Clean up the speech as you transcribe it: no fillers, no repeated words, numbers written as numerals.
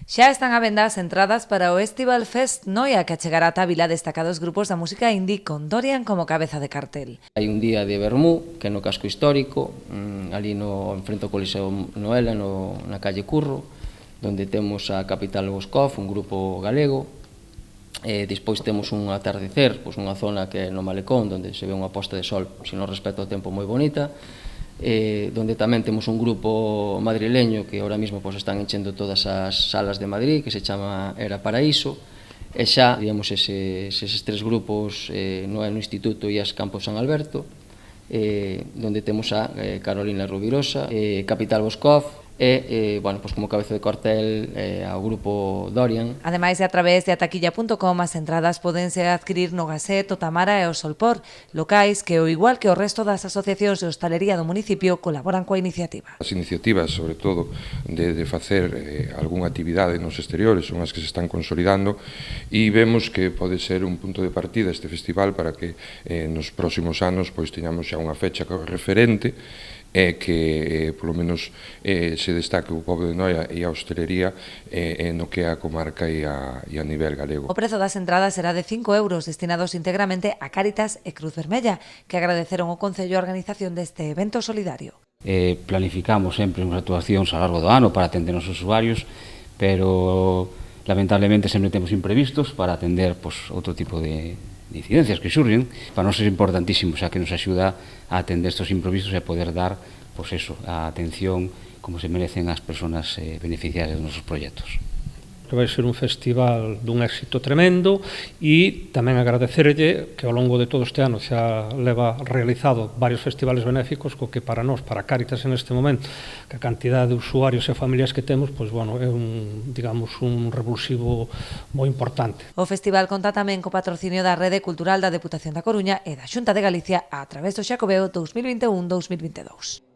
Xa están á venda as entradas para o Estival Fest Noia, que chegará ata a vila destacados grupos da música indie con Dorian como cabeza de cartel. Hai un día de vermú, que é no casco histórico, ali enfrente ao Coliseo Noela, na calle Curro, onde temos a Capital Boscoff, un grupo galego. Despois temos un atardecer, unha zona que é no Malecón, onde se ve unha posta de sol, se non respecto ao tempo, moi bonita, donde tamén temos un grupo madrileño que ahora mesmo están enchendo todas as salas de Madrid, que se chama Era Paraíso, e xa, digamos, eses tres grupos no Instituto e as Campos San Alberto, donde temos a Carolina Rubirosa, Capital Boscoff, e, bueno, como cabeza de cartel ao grupo Dorian. Ademais, a través de ataquilla.com as entradas podense adquirir no Gasset, o Tamara e o Solpor, locais que, ao igual que o resto das asociacións de hostalería do municipio, colaboran coa iniciativa. As iniciativas, sobre todo, de facer algunha actividade nos exteriores son as que se están consolidando e vemos que pode ser un punto de partida este festival para que nos próximos anos teñamos xa unha fecha referente e que, polo menos, se destaque o pobo de Noia e a hostelería no que é a comarca e a nivel galego. O prezo das entradas será de 5 euros, destinados íntegramente a Cáritas e Cruz Vermella, que agradeceron ao Concello a organización deste evento solidario. Planificamos sempre unhas actuacións ao largo do ano para atender os usuarios, pero lamentablemente sempre temos imprevistos para atender outro tipo de incidencias que xurren. Para nós é importantísimo, xa que nos axuda a atender estes improvisos e poder dar a atención como se merecen as persoas beneficiarias dos nosos proxectos. Vai ser un festival dun éxito tremendo e tamén agradecerlle que ao longo de todo este ano xa leva realizado varios festivales benéficos, co que para nós, para Cáritas en este momento, que a cantidad de usuarios e familias que temos, é un revulsivo moi importante. O festival conta tamén co patrocinio da Rede Cultural da Deputación da Coruña e da Xunta de Galicia a través do Xacobeo 2021-2022.